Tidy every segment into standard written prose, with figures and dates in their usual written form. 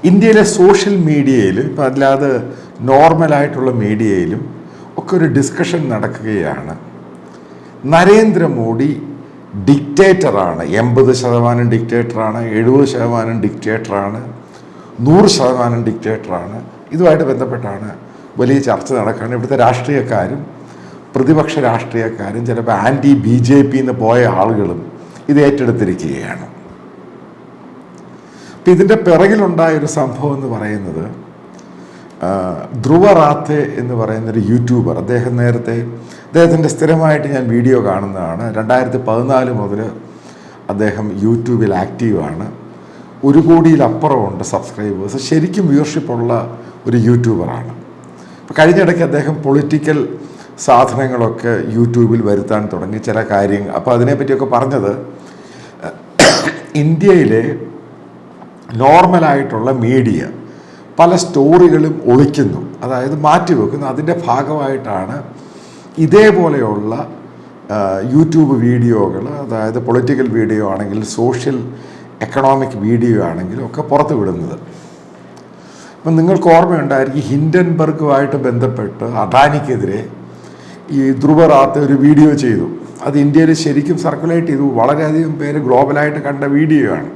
ഇന്ത്യയിലെ സോഷ്യൽ മീഡിയയിൽ ഇപ്പം അല്ലാതെ നോർമലായിട്ടുള്ള മീഡിയയിലും ഒക്കെ ഒരു ഡിസ്കഷൻ നടക്കുകയാണ്. നരേന്ദ്രമോദി ഡിക്റ്റേറ്ററാണ്, 80% ഡിക്റ്റേറ്ററാണ്, 70% ഡിക്റ്റേറ്ററാണ്, 100% ഡിക്റ്റേറ്ററാണ്. ഇതുമായിട്ട് ബന്ധപ്പെട്ടാണ് വലിയ ചർച്ച നടക്കുകയാണ്. ഇവിടുത്തെ രാഷ്ട്രീയക്കാരും പ്രതിപക്ഷ രാഷ്ട്രീയക്കാരും ചിലപ്പോൾ ആൻറ്റി BJP എന്ന് പോയ ആളുകളും ഇത് ഏറ്റെടുത്തിരിക്കുകയാണ്. അപ്പം ഇതിൻ്റെ പിറകിലുണ്ടായൊരു സംഭവം എന്ന് പറയുന്നത് ധ്രുവ റാത്തേ എന്ന് പറയുന്നൊരു യൂട്യൂബർ, അദ്ദേഹത്തിൻ്റെ സ്ഥിരമായിട്ട് ഞാൻ വീഡിയോ കാണുന്നതാണ്. 2014 മുതൽ അദ്ദേഹം യൂട്യൂബിൽ ആക്റ്റീവാണ്. 1 കോടിയിലപ്പുറമുണ്ട് സബ്സ്ക്രൈബേഴ്സ്. ശരിക്കും വ്യൂവർഷിപ്പുള്ള ഒരു യൂട്യൂബറാണ്. അപ്പോൾ കഴിഞ്ഞിടയ്ക്ക് അദ്ദേഹം പൊളിറ്റിക്കൽ സാധനങ്ങളൊക്കെ യൂട്യൂബിൽ വരുത്താൻ തുടങ്ങി, ചില കാര്യങ്ങൾ. അപ്പോൾ അതിനെപ്പറ്റിയൊക്കെ പറഞ്ഞത് ഇന്ത്യയിലെ നോർമലായിട്ടുള്ള മീഡിയ പല സ്റ്റോറികളും ഒളിക്കുന്നു, അതായത് മാറ്റിവെക്കുന്നു. അതിൻ്റെ ഭാഗമായിട്ടാണ് ഇതേപോലെയുള്ള യൂട്യൂബ് വീഡിയോകൾ, അതായത് പൊളിറ്റിക്കൽ വീഡിയോ ആണെങ്കിൽ സോഷ്യൽ എക്കണോമിക് വീഡിയോ ആണെങ്കിലും ഒക്കെ പുറത്തു വിടുന്നത്. അപ്പം നിങ്ങൾക്ക് ഓർമ്മയുണ്ടായിരിക്കും, ഹിൻഡൻബർഗുമായിട്ട് ബന്ധപ്പെട്ട് അദാനിക്കെതിരെ ഈ ധ്രുവ റാത്തേ ഒരു വീഡിയോ ചെയ്തു. അത് ഇന്ത്യയിൽ ശരിക്കും സർക്കുലേറ്റ് ചെയ്തു, വളരെയധികം പേര് ഗ്ലോബലായിട്ട് കണ്ട വീഡിയോ ആണ്.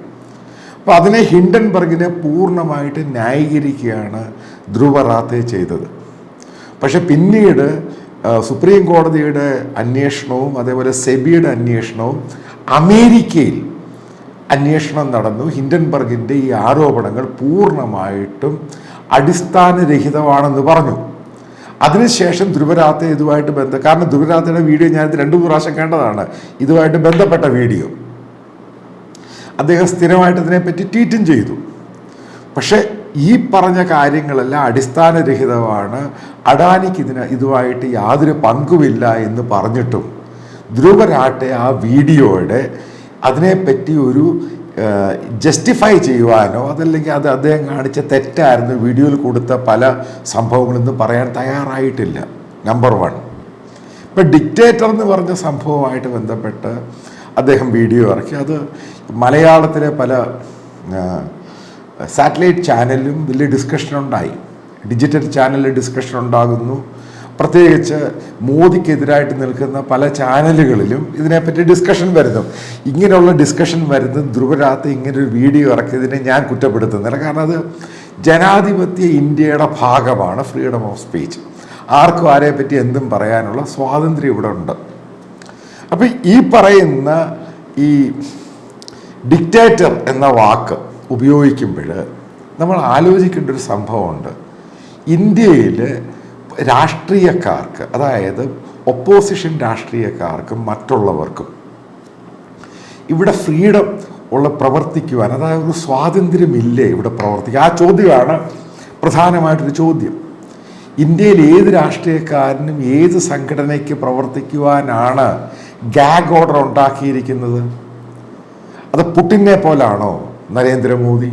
അപ്പോൾ അതിനെ ഹിൻഡൻബർഗിനെ പൂർണ്ണമായിട്ട് ന്യായീകരിക്കുകയാണ് ധ്രുവ റാത്തേ ചെയ്തത്. പക്ഷെ പിന്നീട് സുപ്രീം കോടതിയുടെ അന്വേഷണവും അതേപോലെ സെബിയുടെ അന്വേഷണവും അമേരിക്കയിൽ അന്വേഷണം നടന്നു. ഹിൻഡൻബർഗിൻ്റെ ഈ ആരോപണങ്ങൾ പൂർണ്ണമായിട്ടും അടിസ്ഥാനരഹിതമാണെന്ന് പറഞ്ഞു. അതിനുശേഷം ധ്രുവ റാത്തേ ഇതുമായിട്ട് കാരണം ധ്രുവ റാത്തേയുടെ വീഡിയോ ഞാനിത് 2-3 പ്രാവശ്യം കണ്ടതാണ്, ഇതുമായിട്ട് ബന്ധപ്പെട്ട വീഡിയോ. അദ്ദേഹം സ്ഥിരമായിട്ട് ഇതിനെപ്പറ്റി ട്വീറ്റും ചെയ്തു. പക്ഷേ ഈ പറഞ്ഞ കാര്യങ്ങളെല്ലാം അടിസ്ഥാനരഹിതമാണ്, അഡാനിക്ക് ഇതുമായിട്ട് യാതൊരു പങ്കുമില്ല എന്ന് പറഞ്ഞിട്ടും ധ്രുവ റാത്തേ ആ വീഡിയോയുടെ അതിനെപ്പറ്റി ഒരു ജസ്റ്റിഫൈ ചെയ്യുവാനോ അതല്ലെങ്കിൽ അത് അദ്ദേഹം കാണിച്ച തെറ്റായിരുന്നു, വീഡിയോയിൽ കൊടുത്ത പല സംഭവങ്ങളൊന്നും പറയാൻ തയ്യാറായിട്ടില്ല. നമ്പർ 1. ഇപ്പം ഡിക്റ്റേറ്റർ എന്ന് പറഞ്ഞ സംഭവമായിട്ട് ബന്ധപ്പെട്ട് അദ്ദേഹം വീഡിയോ ഇറക്കി. അത് മലയാളത്തിലെ പല സാറ്റലൈറ്റ് ചാനലിലും വലിയ ഡിസ്കഷൻ ഉണ്ടായി, ഡിജിറ്റൽ ചാനലിൽ ഡിസ്കഷൻ ഉണ്ടാകുന്നു. പ്രത്യേകിച്ച് മോദിക്കെതിരായിട്ട് നിൽക്കുന്ന പല ചാനലുകളിലും ഇതിനെപ്പറ്റി ഡിസ്കഷൻ വരുന്നു. ഇങ്ങനെയുള്ള ഡിസ്കഷൻ വരുന്നത് ധ്രുവ റാത്തേ ഇങ്ങനൊരു വീഡിയോ ഇറക്കിയതിനെ ഞാൻ കുറ്റപ്പെടുത്തുന്നില്ല. കാരണം അത് ജനാധിപത്യ ഇന്ത്യയുടെ ഭാഗമാണ് ഫ്രീഡം ഓഫ് സ്പീച്ച്. ആർക്കും ആരെപ്പറ്റി എന്തും പറയാനുള്ള സ്വാതന്ത്ര്യം ഇവിടെ ഉണ്ട്. അപ്പം ഈ പറയുന്ന ഈ ഡിക്റ്റേറ്റർ എന്ന വാക്ക് ഉപയോഗിക്കുമ്പോൾ നമ്മൾ ആലോചിക്കേണ്ട ഒരു സംഭവമുണ്ട്. ഇന്ത്യയിൽ രാഷ്ട്രീയക്കാർക്ക്, അതായത് ഒപ്പോസിഷൻ രാഷ്ട്രീയക്കാർക്കും മറ്റുള്ളവർക്കും ഇവിടെ ഫ്രീഡം ഉള്ള പ്രവർത്തിക്കുവാൻ, അതായത് ഒരു സ്വാതന്ത്ര്യമില്ലേ ഇവിടെ പ്രവർത്തിക്കുക? ആ ചോദ്യമാണ് പ്രധാനമായിട്ടൊരു ചോദ്യം. ഇന്ത്യയിൽ ഏത് രാഷ്ട്രീയക്കാരനും ഏത് സംഘടനയ്ക്ക് പ്രവർത്തിക്കുവാനാണ് ഗാഗ് ഓർഡർ ഉണ്ടാക്കിയിരിക്കുന്നത്? അത് പുടിനെ പോലാണോ നരേന്ദ്രമോദി?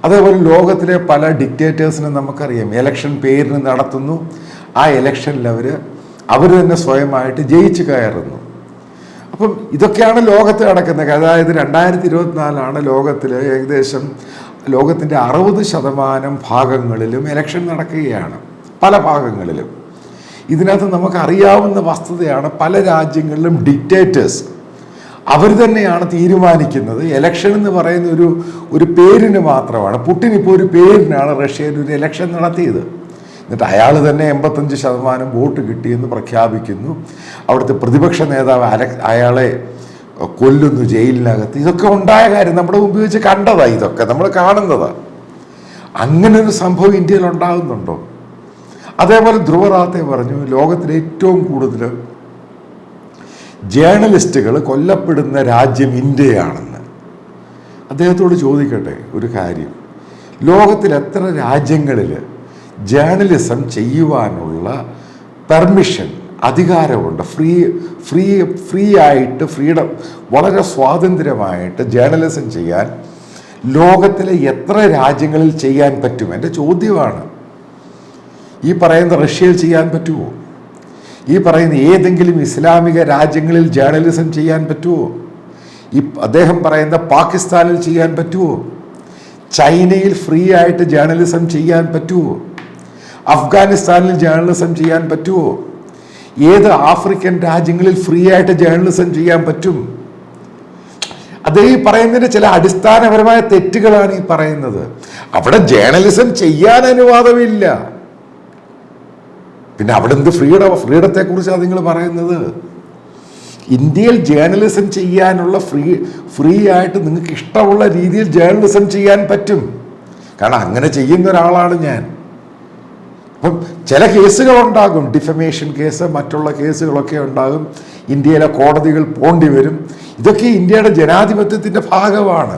അതേപോലെ ലോകത്തിലെ പല ഡിക്റ്റേറ്റേഴ്സിനും നമുക്കറിയാം, ഇലക്ഷൻ പേരിന് നടത്തുന്നു, ആ ഇലക്ഷനിൽ അവർ തന്നെ സ്വയമായിട്ട് ജയിച്ച് കയറുന്നു. അപ്പം ഇതൊക്കെയാണ് ലോകത്ത് നടക്കുന്നത്. അതായത് 2024 ലോകത്തിൽ ഏകദേശം ലോകത്തിൻ്റെ 60% ഭാഗങ്ങളിലും ഇലക്ഷൻ നടക്കുകയാണ്, പല ഭാഗങ്ങളിലും. ഇതിനകത്ത് നമുക്കറിയാവുന്ന വസ്തുതയാണ്, പല രാജ്യങ്ങളിലും ഡിക്റ്റേറ്റേഴ്സ് അവർ തന്നെയാണ് തീരുമാനിക്കുന്നത്. ഇലക്ഷൻ എന്ന് പറയുന്ന ഒരു പേരിന് മാത്രമാണ്. പുടിൻ ഇപ്പോൾ ഒരു പേരിനാണ് റഷ്യയിൽ ഒരു ഇലക്ഷൻ നടത്തിയത്. എന്നിട്ട് അയാൾ തന്നെ 85% വോട്ട് കിട്ടിയെന്ന് പ്രഖ്യാപിക്കുന്നു. അവിടുത്തെ പ്രതിപക്ഷ നേതാവ് അയാളെ കൊല്ലുന്നു ജയിലിനകത്ത്. ഇതൊക്കെ ഉണ്ടായ കാര്യം നമ്മുടെ മുമ്പിൽ വെച്ച് കണ്ടതാണ്, ഇതൊക്കെ നമ്മൾ കാണുന്നതാണ്. അങ്ങനൊരു സംഭവം ഇന്ത്യയിൽ ഉണ്ടാകുന്നുണ്ടോ? അതേപോലെ ധ്രുവ റാത്തേ പറഞ്ഞു, ലോകത്തിലെ ഏറ്റവും കൂടുതൽ ജേർണലിസ്റ്റുകൾ കൊല്ലപ്പെടുന്ന രാജ്യം ഇന്ത്യയാണെന്ന്. അദ്ദേഹത്തോട് ചോദിക്കട്ടെ ഒരു കാര്യം, ലോകത്തിൽ എത്ര രാജ്യങ്ങളിൽ ജേർണലിസം ചെയ്യുവാനുള്ള പെർമിഷൻ, അധികാരമുണ്ട്? ഫ്രീ ആയിട്ട് ഫ്രീഡം, വളരെ സ്വാതന്ത്ര്യമായിട്ട് ജേർണലിസം ചെയ്യാൻ ലോകത്തിലെ എത്ര രാജ്യങ്ങളിൽ ചെയ്യാൻ പറ്റും? എൻ്റെ ചോദ്യമാണ്. ഈ പറയുന്ന റഷ്യയിൽ ചെയ്യാൻ പറ്റുമോ? ഈ പറയുന്ന ഏതെങ്കിലും ഇസ്ലാമിക രാജ്യങ്ങളിൽ ജേർണലിസം ചെയ്യാൻ പറ്റുമോ? അദ്ദേഹം പറയുന്ന പാകിസ്ഥാനിൽ ചെയ്യാൻ പറ്റുമോ? ചൈനയിൽ ഫ്രീ ആയിട്ട് ജേർണലിസം ചെയ്യാൻ പറ്റുമോ? അഫ്ഗാനിസ്ഥാനിൽ ജേർണലിസം ചെയ്യാൻ പറ്റുമോ? ഏത് ആഫ്രിക്കൻ രാജ്യങ്ങളിൽ ഫ്രീ ആയിട്ട് ജേർണലിസം ചെയ്യാൻ പറ്റും? അതേ ഈ പറയുന്നതിന് ചില അടിസ്ഥാനപരമായ തെറ്റുകളാണ് ഈ പറയുന്നത്. അവിടെ ജേർണലിസം ചെയ്യാൻ അനുവാദമില്ല. പിന്നെ അവിടെ എന്ത് ഫ്രീഡത്തെ കുറിച്ചാണ് നിങ്ങൾ പറയുന്നത്? ഇന്ത്യയിൽ ജേർണലിസം ചെയ്യാനുള്ള ഫ്രീ ആയിട്ട് നിങ്ങൾക്ക് ഇഷ്ടമുള്ള രീതിയിൽ ജേർണലിസം ചെയ്യാൻ പറ്റും. കാരണം അങ്ങനെ ചെയ്യുന്ന ഒരാളാണ് ഞാൻ. അപ്പം ചില കേസുകളുണ്ടാകും, ഡിഫമേഷൻ കേസ്, മറ്റുള്ള കേസുകളൊക്കെ ഉണ്ടാകും. ഇന്ത്യയിലെ കോടതികൾ പോണ്ടി വരും. ഇതൊക്കെ ഇന്ത്യയുടെ ജനാധിപത്യത്തിൻ്റെ ഭാഗമാണ്.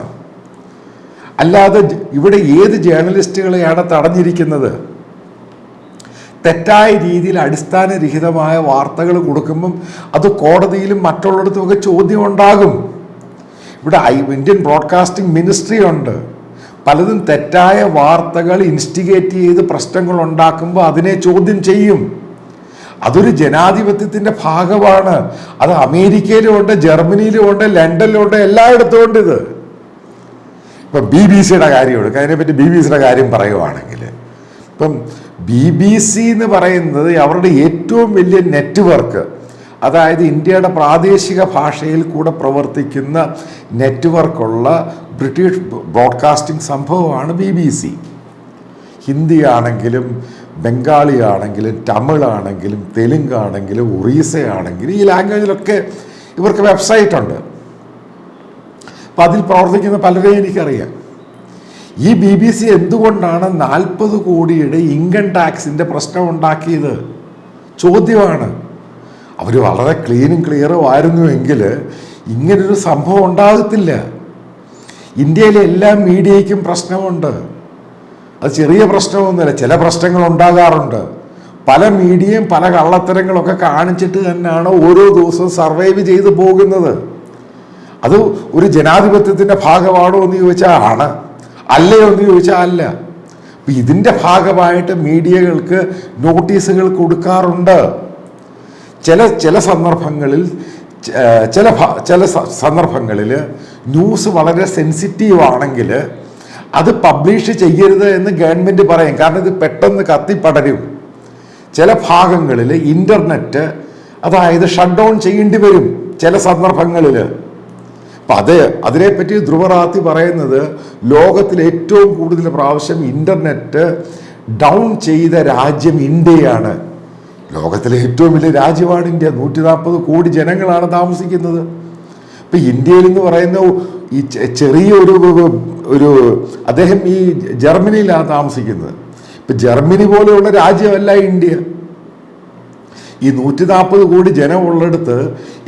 അല്ലാതെ ഇവിടെ ഏത് ജേർണലിസ്റ്റുകളെയാണ് തടഞ്ഞിരിക്കുന്നത്? തെറ്റായ രീതിയിൽ അടിസ്ഥാനരഹിതമായ വാർത്തകൾ കൊടുക്കുമ്പം അത് കോടതിയിലും മറ്റുള്ളിടത്തുമൊക്കെ ചോദ്യം ഉണ്ടാകും. ഇവിടെ ഇന്ത്യൻ ബ്രോഡ്കാസ്റ്റിംഗ് മിനിസ്ട്രി ഉണ്ട്. പലതും തെറ്റായ വാർത്തകൾ ഇൻസ്റ്റിഗേറ്റ് ചെയ്ത് പ്രശ്നങ്ങൾ ഉണ്ടാക്കുമ്പോൾ അതിനെ ചോദ്യം ചെയ്യും. അതൊരു ജനാധിപത്യത്തിൻ്റെ ഭാഗമാണ്. അത് അമേരിക്കയിലും ഉണ്ട്, ജർമ്മനിയിലും ഉണ്ട്, ലണ്ടനിലും ഉണ്ട്, എല്ലായിടത്തും ഉണ്ട് ഇത്. ഇപ്പം BBC കാര്യം എടുക്കുക. അതിനെപ്പറ്റി BBC കാര്യം പറയുവാണെങ്കിൽ, ഇപ്പം BBC എന്ന് പറയുന്നത് അവരുടെ ഏറ്റവും വലിയ നെറ്റ്വർക്ക്, അതായത് ഇന്ത്യയുടെ പ്രാദേശിക ഭാഷയിൽ കൂടെ പ്രവർത്തിക്കുന്ന നെറ്റ്വർക്കുള്ള ബ്രിട്ടീഷ് ബ്രോഡ്കാസ്റ്റിംഗ് സംഭവമാണ് BBC. ഹിന്ദി ആണെങ്കിലും ബംഗാളി ആണെങ്കിലും തമിഴാണെങ്കിലും തെലുങ്കാണെങ്കിലും ഒറീസയാണെങ്കിലും ഈ ലാംഗ്വേജിലൊക്കെ ഇവർക്ക് വെബ്സൈറ്റ് ഉണ്ട്. അപ്പം അതിൽ പ്രവർത്തിക്കുന്ന പലരെയും എനിക്കറിയാം. ഈ BBC എന്തുകൊണ്ടാണ് 40 കോടിയുടെ ഇൻകം ടാക്സിൻ്റെ പ്രശ്നം ഉണ്ടാക്കിയത്? ചോദ്യമാണ്. അവർ വളരെ ക്ലീനും ക്ലിയറും ആയിരുന്നുവെങ്കിൽ ഇങ്ങനൊരു സംഭവം ഉണ്ടാകത്തില്ല. ഇന്ത്യയിലെ എല്ലാ മീഡിയയ്ക്കും പ്രശ്നമുണ്ട്. അത് ചെറിയ പ്രശ്നമൊന്നുമില്ല, ചില പ്രശ്നങ്ങൾ ഉണ്ടാകാറുണ്ട്. പല മീഡിയയും പല കള്ളത്തരങ്ങളൊക്കെ കാണിച്ചിട്ട് തന്നെയാണ് ഓരോ ദിവസവും സർവൈവ് ചെയ്തു പോകുന്നത്. അത് ഒരു ജനാധിപത്യത്തിൻ്റെ ഭാഗമാണോ എന്ന് ചോദിച്ചാൽ ആണ്, അല്ലയോ എന്ന് ചോദിച്ചാൽ അല്ല. അപ്പം ഇതിൻ്റെ ഭാഗമായിട്ട് മീഡിയകൾക്ക് നോട്ടീസുകൾ കൊടുക്കാറുണ്ട്. ചില സന്ദർഭങ്ങളിൽ ന്യൂസ് വളരെ സെൻസിറ്റീവ് ആണെങ്കിൽ അത് പബ്ലിഷ് ചെയ്യരുത് എന്ന് ഗവൺമെൻറ് പറയും. കാരണം ഇത് പെട്ടെന്ന് കത്തിപ്പടരും. ചില ഭാഗങ്ങളിൽ ഇൻ്റർനെറ്റ് അതായത് ഷട്ട് ഡൗൺ ചെയ്യേണ്ടി വരും ചില സന്ദർഭങ്ങളിൽ. അപ്പം അതിനെപ്പറ്റി ധ്രുവറാത്തി പറയുന്നത് ലോകത്തിൽ ഏറ്റവും കൂടുതൽ പ്രാവശ്യം ഇൻ്റർനെറ്റ് ഡൗൺ ചെയ്ത രാജ്യം ഇന്ത്യയാണ്. ലോകത്തിലെ ഏറ്റവും വലിയ രാജ്യമാണ് ഇന്ത്യ. 140 കോടി ജനങ്ങളാണ് താമസിക്കുന്നത്. ഇപ്പം ഇന്ത്യയിൽ എന്ന് പറയുന്ന ഈ ചെറിയ ഒരു അദ്ദേഹം ഈ ജർമ്മനിയിലാണ് താമസിക്കുന്നത്. ഇപ്പം ജർമ്മനി പോലെയുള്ള രാജ്യമല്ല ഇന്ത്യ. ഈ 140 കോടി ജനമുള്ളിടത്ത്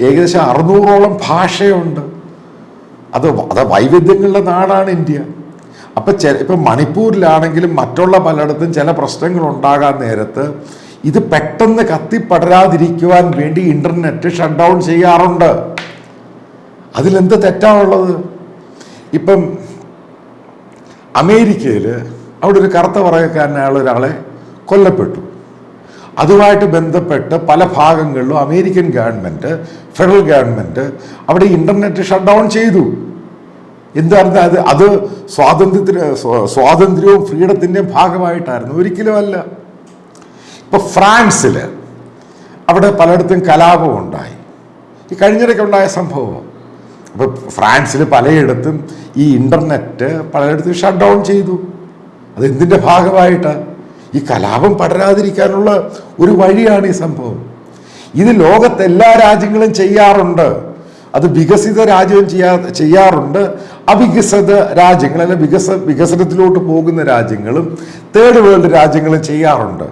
ഏകദേശം 600ഓളം ഭാഷയുണ്ട്. അത് വൈവിധ്യങ്ങളുടെ നാടാണ് ഇന്ത്യ. അപ്പം ഇപ്പം മണിപ്പൂരിലാണെങ്കിലും മറ്റുള്ള പലയിടത്തും ചില പ്രശ്നങ്ങൾ ഉണ്ടാകാൻ നേരത്ത് ഇത് പെട്ടെന്ന് കത്തിപ്പടരാതിരിക്കുവാൻ വേണ്ടി ഇൻ്റർനെറ്റ് ഷട്ട് ഡൗൺ ചെയ്യാറുണ്ട്. അതിലെന്ത് തെറ്റാണുള്ളത്? ഇപ്പം അമേരിക്കയിൽ അവിടെ ഒരു കറുത്ത പറയക്കാരനായ ഒരാളെ കൊല്ലപ്പെട്ടു. അതുമായിട്ട് ബന്ധപ്പെട്ട് പല ഭാഗങ്ങളിലും അമേരിക്കൻ ഗവൺമെൻറ്, ഫെഡറൽ ഗവൺമെൻറ് അവിടെ ഇൻ്റർനെറ്റ് ഷട്ട് ഡൗൺ ചെയ്തു. എന്തായിരുന്നു അത് സ്വാതന്ത്ര്യവും ഫ്രീഡത്തിൻ്റെയും ഭാഗമായിട്ടായിരുന്നു? ഒരിക്കലും അല്ല. ഇപ്പോൾ ഫ്രാൻസിൽ അവിടെ പലയിടത്തും കലാപം ഉണ്ടായി. ഈ കഴിഞ്ഞിടയ്ക്ക് ഉണ്ടായ സംഭവം. അപ്പോൾ ഫ്രാൻസിൽ പലയിടത്തും ഈ ഇൻ്റർനെറ്റ് പലയിടത്തും ഷട്ട് ഡൗൺ ചെയ്തു. അതെന്തിൻ്റെ ഭാഗമായിട്ടാണ്? ഈ കലാപം പടരാതിരിക്കാനുള്ള ഒരു വഴിയാണ് ഈ സംഭവം. ഇത് ലോകത്തെല്ലാ രാജ്യങ്ങളും ചെയ്യാറുണ്ട്. അത് വികസിത രാജ്യവും ചെയ്യാറുണ്ട്, അവികസിത രാജ്യങ്ങൾ അല്ലെ വികസനത്തിലോട്ട് പോകുന്ന രാജ്യങ്ങളും തേർഡ് വേൾഡ് രാജ്യങ്ങളും ചെയ്യാറുണ്ട്.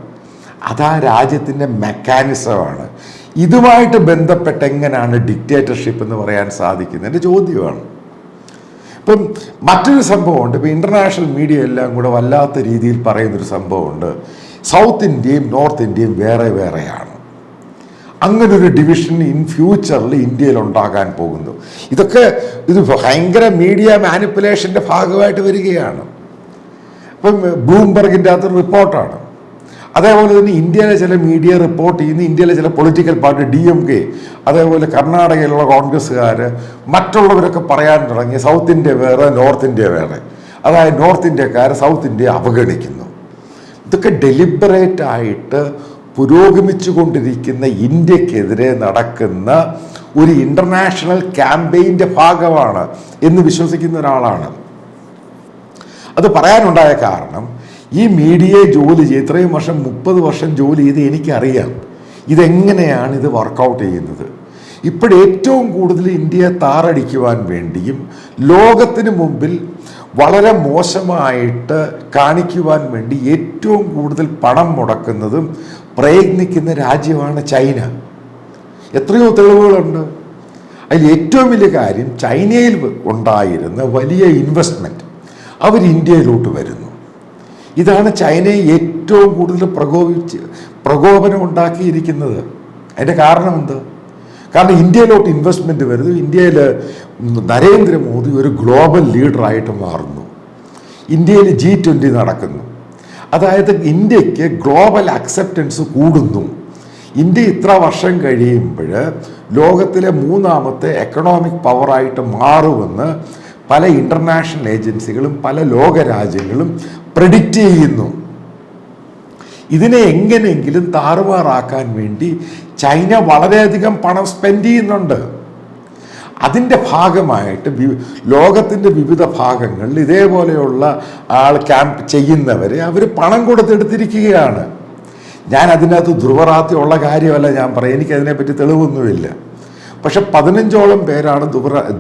അതാ രാജ്യത്തിൻ്റെ മെക്കാനിസമാണ്. ഇതുമായിട്ട് ബന്ധപ്പെട്ട് എങ്ങനെയാണ് ഡിക്റ്റേറ്റർഷിപ്പ് എന്ന് പറയാൻ സാധിക്കുന്നത്? എൻ്റെ ചോദ്യമാണ്. ഇപ്പം മറ്റൊരു സംഭവമുണ്ട്. ഇപ്പം ഇൻ്റർനാഷണൽ മീഡിയ എല്ലാം കൂടെ വല്ലാത്ത രീതിയിൽ പറയുന്നൊരു സംഭവമുണ്ട്. സൗത്ത് ഇന്ത്യയും നോർത്ത് ഇന്ത്യയും വേറെ വേറെയാണ്. അങ്ങനൊരു ഡിവിഷൻ ഇൻ ഫ്യൂച്ചറിൽ ഇന്ത്യയിൽ ഉണ്ടാകാൻ പോകുന്നു. ഇത് ഭയങ്കര മീഡിയ മാനിപ്പുലേഷൻ്റെ ഭാഗമായിട്ട് വരികയാണ്. ഇപ്പം ബ്ലൂംബർഗിൻ്റെ അകത്തൊരു റിപ്പോർട്ടാണ്. അതേപോലെ തന്നെ ഇന്ത്യയിലെ ചില മീഡിയ റിപ്പോർട്ട് ചെയ്യുന്ന ഇന്ത്യയിലെ ചില പൊളിറ്റിക്കൽ പാർട്ടി DMK, അതേപോലെ കർണാടകയിലുള്ള കോൺഗ്രസ്സുകാർ, മറ്റുള്ളവരൊക്കെ പറയാൻ തുടങ്ങി സൗത്ത് ഇന്ത്യ വേറെ നോർത്ത് ഇന്ത്യ വേറെ. അതായത് നോർത്ത് ഇന്ത്യക്കാർ സൗത്ത് ഇന്ത്യയെ അവഗണിക്കുന്നു. ഇതൊക്കെ ഡെലിബറേറ്റ് ആയിട്ട് പുരോഗമിച്ചു കൊണ്ടിരിക്കുന്ന ഇന്ത്യക്കെതിരെ നടക്കുന്ന ഒരു ഇൻ്റർനാഷണൽ ക്യാമ്പയിൻ്റെ ഭാഗമാണ് എന്ന് വിശ്വസിക്കുന്ന ഒരാളാണ്. അത് പറയാനുണ്ടായ കാരണം, ഈ മീഡിയയെ ജോലി ചെയ്ത് ഇത്രയും വർഷം 30 വർഷം ജോലി ചെയ്ത് എനിക്കറിയാം ഇതെങ്ങനെയാണ് ഇത് വർക്കൗട്ട് ചെയ്യുന്നത്. ഇപ്പോഴേറ്റവും കൂടുതൽ ഇന്ത്യയെ താറടിക്കുവാൻ വേണ്ടിയും ലോകത്തിന് മുമ്പിൽ വളരെ മോശമായിട്ട് കാണിക്കുവാൻ വേണ്ടി ഏറ്റവും കൂടുതൽ പണം മുടക്കുന്നതും പ്രയത്നിക്കുന്ന രാജ്യമാണ് ചൈന. എത്രയോ തെളിവുകളുണ്ട്. അതിൽ ഏറ്റവും വലിയ കാര്യം, ചൈനയിൽ ഉണ്ടായിരുന്ന വലിയ ഇൻവെസ്റ്റ്മെൻറ്റ് അവർ ഇന്ത്യയിലോട്ട് വരുന്നു. ഇതാണ് ചൈനയെ ഏറ്റവും കൂടുതൽ പ്രകോപനം ഉണ്ടാക്കിയിരിക്കുന്നത്. അതിൻ്റെ കാരണം എന്ത്? കാരണം ഇന്ത്യയിലോട്ട് ഇൻവെസ്റ്റ്മെൻറ്റ് വരുന്നു. ഇന്ത്യയിൽ നരേന്ദ്രമോദി ഒരു ഗ്ലോബൽ ലീഡറായിട്ട് മാറുന്നു. ഇന്ത്യയിൽ G20 നടക്കുന്നു. അതായത് ഇന്ത്യക്ക് ഗ്ലോബൽ അക്സെപ്റ്റൻസ് കൂടുന്നു. ഇന്ത്യ ഇത്ര വർഷം കഴിയുമ്പോൾ ലോകത്തിലെ 3ാമത്തെ എക്കണോമിക് പവറായിട്ട് മാറുമെന്ന് പല ഇൻ്റർനാഷണൽ ഏജൻസികളും പല ലോകരാജ്യങ്ങളും പ്രെഡിക്റ്റ് ചെയ്യുന്നു. ഇതിനെ എങ്ങനെയെങ്കിലും താറുമാറാക്കാൻ വേണ്ടി ചൈന വളരെയധികം പണം സ്പെൻഡ് ചെയ്യുന്നുണ്ട്. അതിൻ്റെ ഭാഗമായിട്ട് ലോകത്തിൻ്റെ വിവിധ ഭാഗങ്ങളിൽ ഇതേപോലെയുള്ള ക്യാമ്പ് ചെയ്യുന്നവരെ അവർ പണം കൊടുത്തെടുത്തിരിക്കുകയാണ്. ഞാൻ അതിനകത്ത് ധ്രുവറാത്തിയുള്ള കാര്യമല്ല ഞാൻ പറയും, എനിക്കതിനെപ്പറ്റി തെളിവൊന്നുമില്ല. പക്ഷെ 15ഓളം പേരാണ്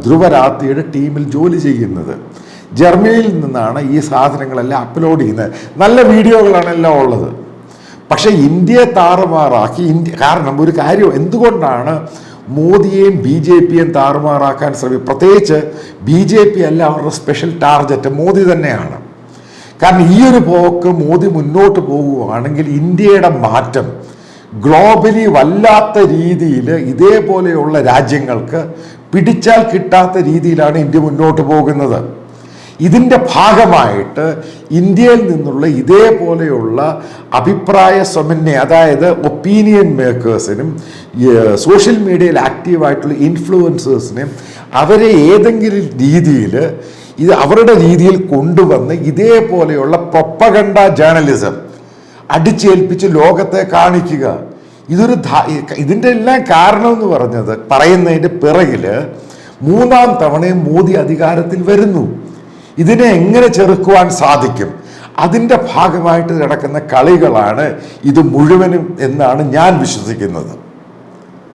ധ്രുവരാത്തിയുടെ ടീമിൽ ജോലി ചെയ്യുന്നത്. ജർമ്മനിയിൽ നിന്നാണ് ഈ സാധനങ്ങളെല്ലാം അപ്ലോഡ് ചെയ്യുന്നത്. നല്ല വീഡിയോകളാണ് എല്ലാം ഉള്ളത്. പക്ഷേ ഇന്ത്യയെ താറുമാറാക്കി കാരണം ഒരു കാര്യം, എന്തുകൊണ്ടാണ് മോദിയെയും BJPയെയും താറുമാറാക്കാൻ പ്രത്യേകിച്ച് BJP അല്ല അവരുടെ സ്പെഷ്യൽ ടാർഗറ്റ് മോദി തന്നെയാണ്. കാരണം ഈ ഒരു പോക്ക് മോദി മുന്നോട്ട് പോകുകയാണെങ്കിൽ ഇന്ത്യയുടെ മാറ്റം ഗ്ലോബലി വല്ലാത്ത രീതിയിൽ ഇതേപോലെയുള്ള രാജ്യങ്ങൾക്ക് പിടിച്ചാൽ കിട്ടാത്ത രീതിയിലാണ് ഇന്ത്യ മുന്നോട്ട് പോകുന്നത്. ഇതിൻ്റെ ഭാഗമായിട്ട് ഇന്ത്യയിൽ നിന്നുള്ള ഇതേപോലെയുള്ള അഭിപ്രായ സമന്വയ, അതായത് ഒപ്പീനിയൻ മേക്കേഴ്സിനും സോഷ്യൽ മീഡിയയിൽ ആക്റ്റീവായിട്ടുള്ള ഇൻഫ്ലുവൻസേഴ്സിനും അവരെ ഏതെങ്കിലും രീതിയിൽ അവരുടെ രീതിയിൽ കൊണ്ടുവന്ന് ഇതേപോലെയുള്ള പ്രൊപ്പഗണ്ട ജേർണലിസം അടിച്ചേൽപ്പിച്ച് ലോകത്തെ കാണിക്കുക. ഇതിൻ്റെ എല്ലാം കാരണം എന്ന് പറയുന്നതിൻ്റെ പിറകിൽ 3ാം തവണയും മോദി അധികാരത്തിൽ വരുന്നു. ഇതിനെ എങ്ങനെ ചെറുക്കുവാൻ സാധിക്കും? അതിൻ്റെ ഭാഗമായിട്ട് നടക്കുന്ന കളികളാണ് ഇത് മുഴുവനും എന്നാണ് ഞാൻ വിശ്വസിക്കുന്നത്.